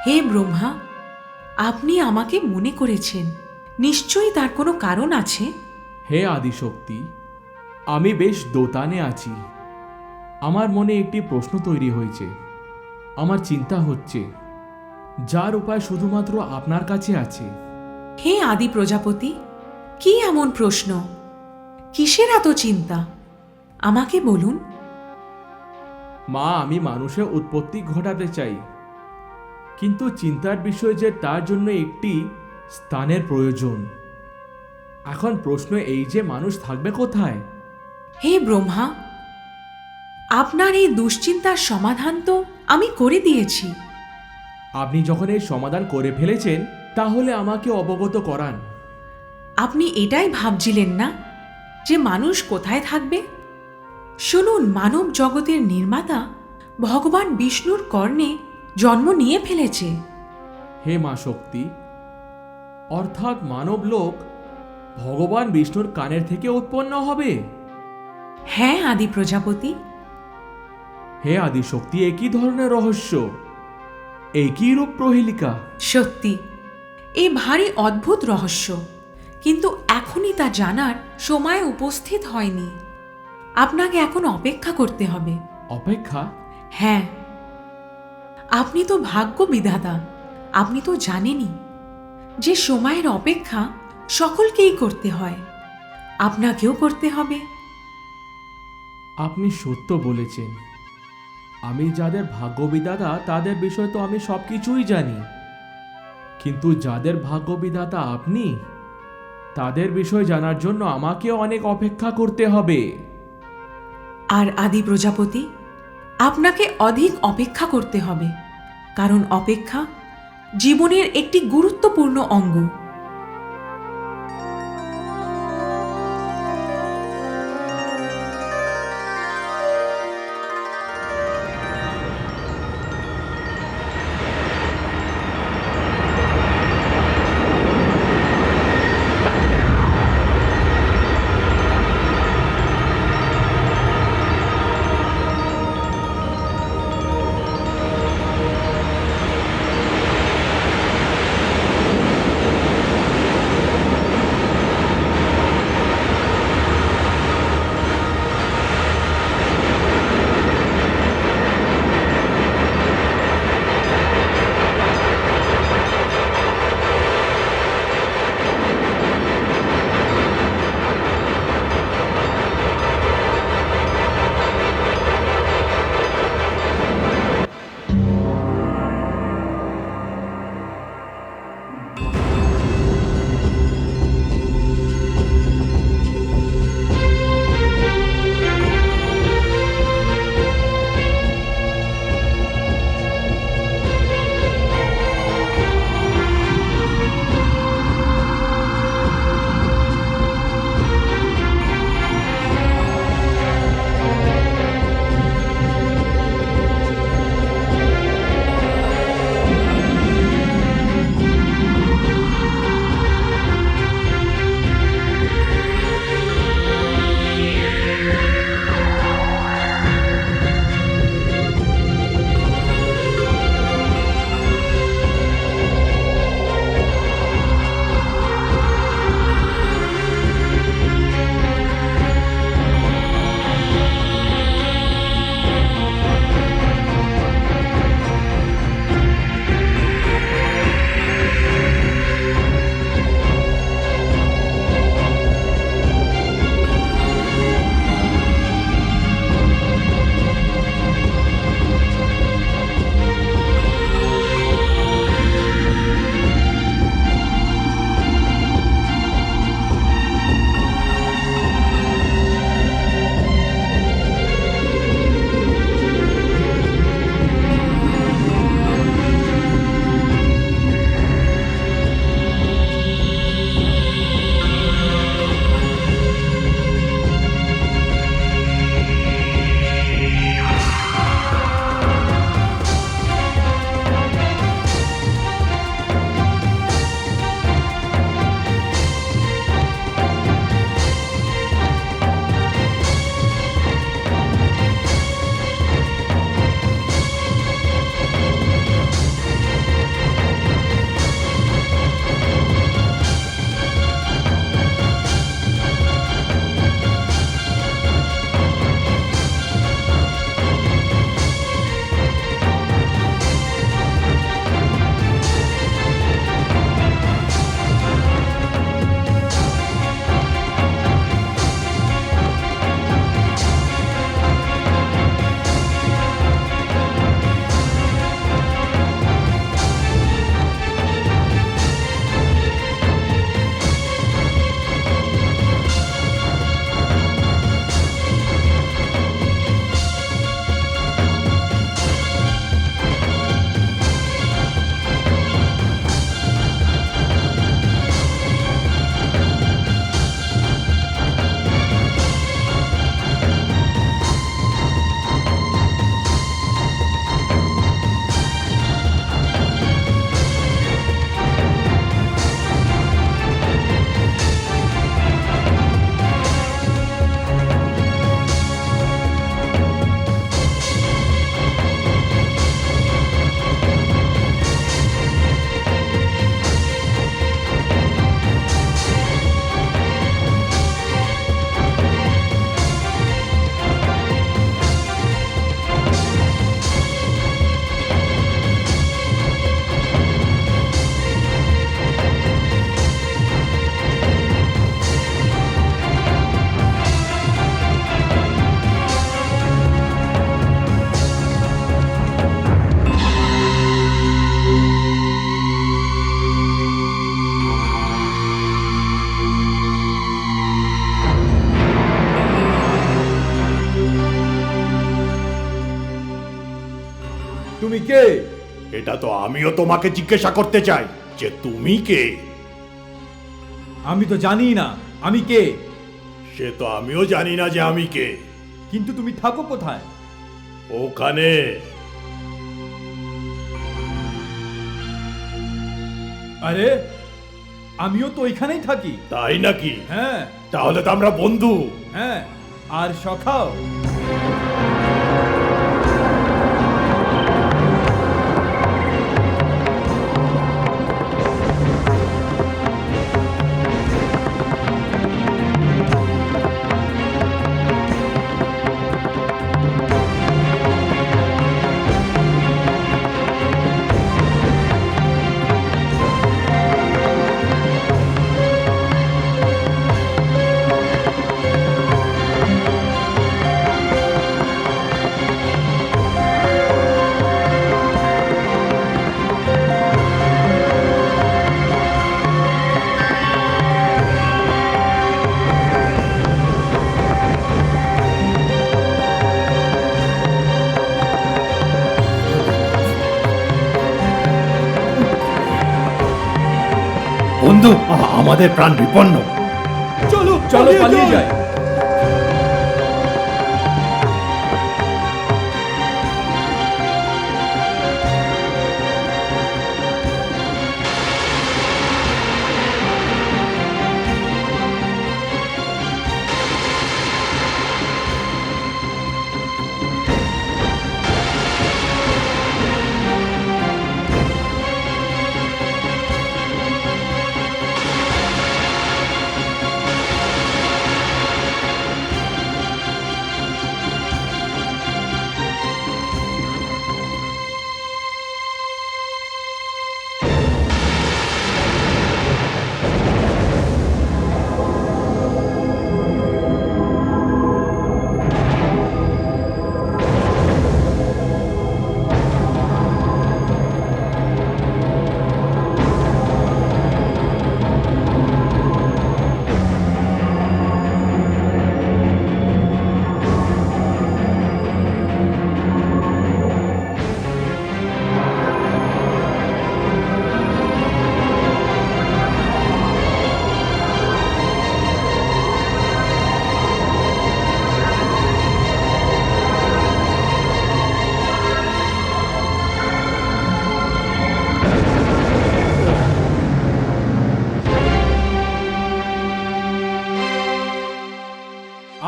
হে ব্রহ্মা, আপনি আমাকে মনে করেছেন, নিশ্চয়ই তার কোনো কারণ আছে। হে আদিশক্তি, আমি বেশ দোতানে আছি। আমার মনে একটি প্রশ্ন তৈরি হয়েছে। আমার চিন্তা হচ্ছে, যার উপায় শুধুমাত্র আপনার কাছে আছে। হে আদি প্রজাপতি, কি এমন প্রশ্ন? কিসের এত চিন্তা? আমাকে বলুন। মা, আমি মানুষের উৎপত্তি ঘটাতে চাই, কিন্তু চিন্তার বিষয় যে তার জন্য একটি স্থানের প্রয়োজন। এখন প্রশ্ন এই যে মানুষ থাকবে কোথায়? হে ব্রহ্মা, আপনার এই দুশ্চিন্তার সমাধান তো আমি করে দিয়েছি। আপনি যখন এই সমাধান করে ফেলেছেন, তাহলে আমাকে অবগত করান। আপনি এটাই ভাবছিলেন না যে মানুষ কোথায় থাকবে? শুনুন, মানব জগতের নির্মাতা ভগবান বিষ্ণুর কর্ণে জন্ম নিয়ে ফেলেছে। হে মা শক্তি, অর্থাৎ মানব লোক ভগবান বিষ্ণুর কানের থেকে উৎপন্ন হবে? হ্যাঁ আদি প্রজাপতি। হে আদিশক্তি, একই ধরনের রহস্য, একই রূপ প্রহেলিকা। সত্যি, এ ভারী অদ্ভুত রহস্য, কিন্তু এখনই তা জানার সময় উপস্থিত হয়নি। আপনাকে এখন অপেক্ষা করতে হবে। অপেক্ষা? হ্যাঁ, আপনি তো ভাগ্য বিধাতা। আপনি তো জানেনই যে সময়ের অপেক্ষা সকলকেই করতে হয়, আপনাকেও করতে হবে। আপনি সত্য বলেছেন। আমি যাদের ভাগ্যবিধাতা তাদের বিষয় তো আমি সবকিছুই জানি, কিন্তু যাদের ভাগ্যবিধাতা আপনি, তাদের বিষয় জানার জন্য আমাকেও অনেক অপেক্ষা করতে হবে। আর আদি প্রজাপতি, আপনাকে অধিক অপেক্ষা করতে হবে, কারণ অপেক্ষা জীবনের একটি গুরুত্বপূর্ণ অঙ্গ। তুমি কে? এটা তো আমিও তোমাকে জিজ্ঞাসা করতে চাই যে তুমি কে। আমি তো জানি না আমি কে। সে তো আমিও জানি না যে আমি কে। কিন্তু তুমি থাকো কোথায়? ওখানে। আরে আমিও তো ওইখানেই থাকি। তাই নাকি? হ্যাঁ তাহলে তো আমরা বন্ধু। হ্যাঁ, আর সখাও। বন্ধু, আমাদের প্রাণ বিপন্ন। চলো চলো পালিয়ে যাই।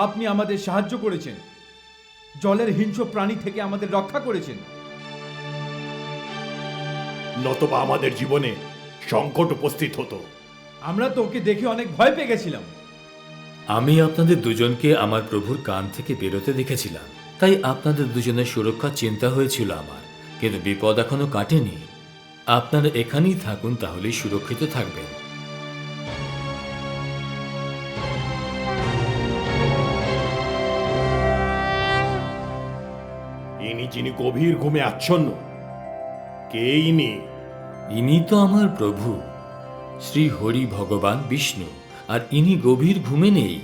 আপনি আমাদের সাহায্য করেছেন, জলের হিংস্র প্রাণী থেকে আমাদের রক্ষা করেছেন। নতুবা আমাদের জীবনে সংকট উপস্থিত হতো। আমরা তো ওকে দেখে অনেক ভয় পেয়ে গেছিলাম। আমি আপনাদের দুজনকে আমার প্রভুর কান থেকে বেরোতে দেখেছিলাম, তাই আপনাদের দুজনের সুরক্ষা চিন্তা হয়েছিল আমার। কিন্তু বিপদ এখনো কাটেনি। আপনারা এখানেই থাকুন, তাহলেই সুরক্ষিত থাকবেন। ইনি যিনি গভীর ঘুমে আচ্ছন্ন, কে ইনি? ইনি তো আমার প্রভু শ্রী হরি ভগবান বিষ্ণু, আর ইনি গভীর ঘুমে নেই,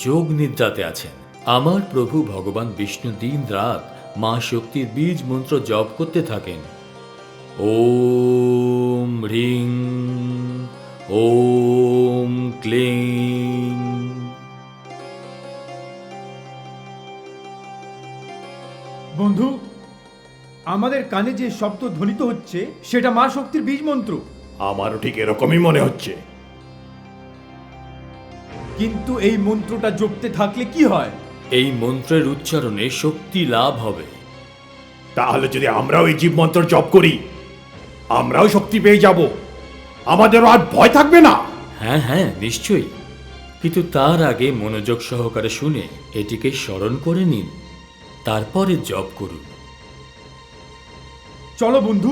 যোগ নিদ্রাতে আছেন। আমার প্রভু ভগবান বিষ্ণু দিন রাত মা শক্তির বীজ মন্ত্র জপ করতে থাকেন। ওম হ্রিং ওম ক্লিং। বন্ধু, আমাদের কানে যে শব্দ ধ্বনিত হচ্ছে সেটা মা শক্তির বীজ মন্ত্র। আমারও ঠিক এরকমই মনে হচ্ছে। কিন্তু এই মন্ত্রটা জপতে থাকলে কি হয়? এই মন্ত্রের উচ্চারণে শক্তি লাভ হবে। তাহলে যদি আমরাও এই জীব মন্ত্র জপ করি, আমরাও শক্তি পেয়ে যাব, আমাদেরও আর ভয় থাকবে না। হ্যাঁ হ্যাঁ, নিশ্চয়ই। কিন্তু তার আগে মনোযোগ সহকারে শুনে এটিকে স্মরণ করে নিন, তারপরে জপ করুন। চলো বন্ধু,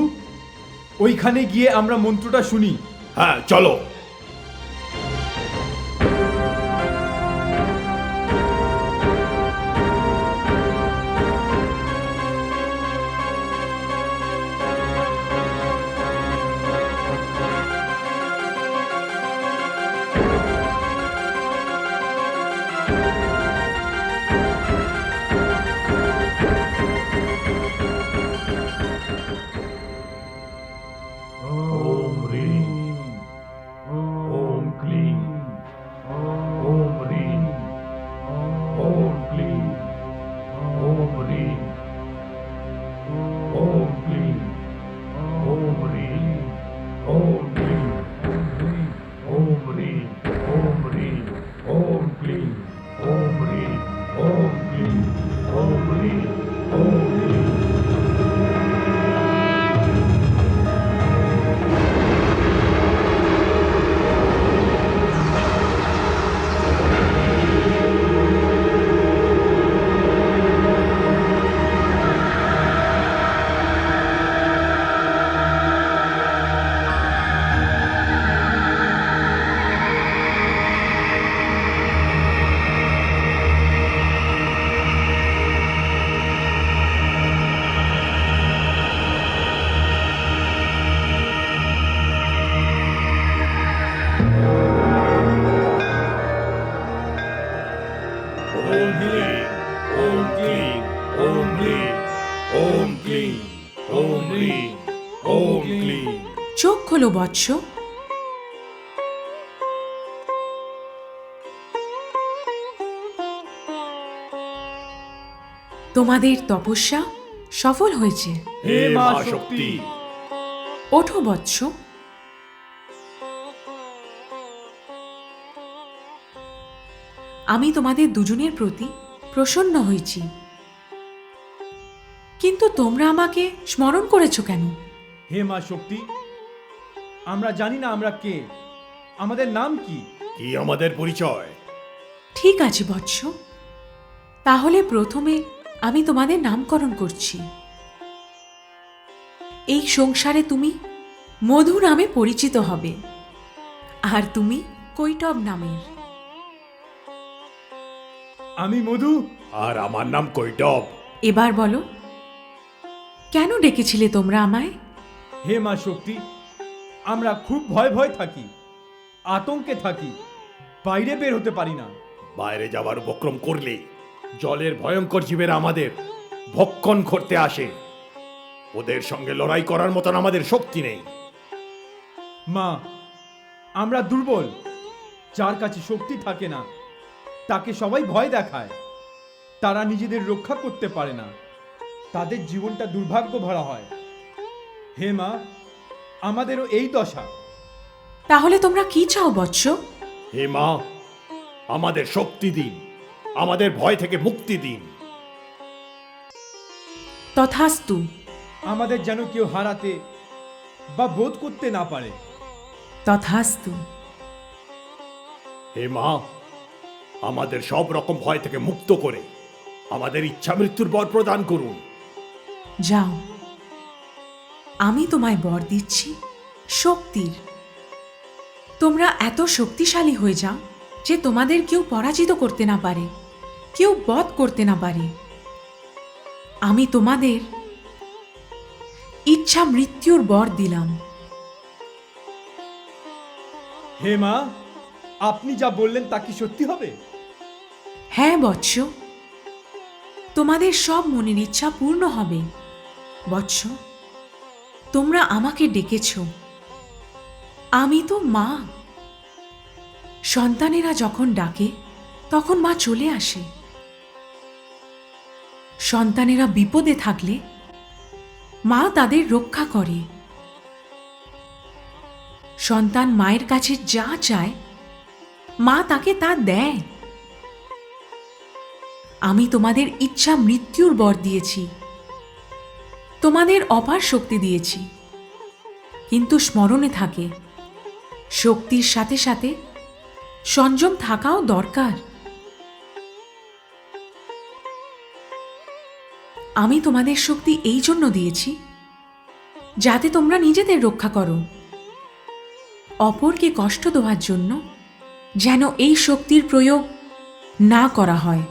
ওইখানে গিয়ে আমরা মন্ত্রটা শুনি। হ্যাঁ চলো। ওম হ্রিং ওম ক্লিং। চোখ খোলো বৎস। তোমাদের তপস্যা সফল হয়েছে। হে মা শক্তি। ওঠো বৎস। আমি তোমাদের দুজনের প্রতি প্রসন্ন হয়েছি, কিন্তু তোমরা আমাকে স্মরণ করেছো কেন? হে মা শক্তি, আমরা জানি না আমরা কে, আমাদের নাম কি? কি আমাদের পরিচয়? ঠিক আছে বৎস, তাহলে প্রথমে আমি তোমাদের নামকরণ করছি। এই সংসারে তুমি মধু নামে পরিচিত হবে, আর তুমি কৈটব নামের। আমি মধু। আর আমার নাম কৈটব। এবার বলো, কেন ডেকেছিলে তোমরা আমায়? হে মা শক্তি, আমরা খুব ভয় ভয় থাকি, আতঙ্কে থাকি, বাইরে বের হতে পারি না। বাইরে যাবার উপক্রম করলে জলের ভয়ঙ্কর জীবেরা আমাদের ভক্ষণ করতে আসে। ওদের সঙ্গে লড়াই করার মতন আমাদের শক্তি নেই। মা, আমরা দুর্বল, যার কাছে শক্তি থাকে না তাকে সবাই ভয় দেখায়। তারা নিজেদের রক্ষা করতে পারে না, তাদের জীবনটা দুর্ভাগ্য ভরা হয়। হে মা, আমাদেরও এই দশা। তাহলে তোমরা কি চাও বৎস? হে মা, আমাদের শক্তি দিন, আমাদের ভয় থেকে মুক্তি দিন। তথাস্তু। আমাদের যেন কেউ হারাতে বা বোধ করতে না পারে। তথাস্তু। হে মা, আমাদের সব রকম ভয় থেকে মুক্ত করে আমাদের ইচ্ছা মৃত্যুর বর প্রদান করুন। যাও, আমি তোমায় বর দিচ্ছি শক্তির। তোমরা এত শক্তিশালী হয়ে যাও যে তোমাদের কেউ পরাজিত করতে না পারে, কেউ বধ করতে না পারে। আমি তোমাদের ইচ্ছা মৃত্যুর বর দিলাম। হে মা, আপনি যা বললেন তা কি সত্যি হবে? হ্যাঁ বৎস, তোমাদের সব মনের ইচ্ছা পূর্ণ হবে। বৎস, তোমরা আমাকে ডেকেছ, আমি তো মা। সন্তানেরা যখন ডাকে তখন মা চলে আসে। সন্তানেরা বিপদে থাকলে মা তাদের রক্ষা করে। সন্তান মায়ের কাছে যা চায় মা তাকে তা দেয়। আমি তোমাদের ইচ্ছা মৃত্যুর বর দিয়েছি, তোমাদের অপার শক্তি দিয়েছি, কিন্তু স্মরণে থাকে শক্তির সাথে সাথে সংযম থাকাও দরকার। আমি তোমাদের শক্তি এই জন্য দিয়েছি যাতে তোমরা নিজেদের রক্ষা করো, অপরকে কষ্ট দেওয়ার জন্য যেন এই শক্তির প্রয়োগ না করা হয়।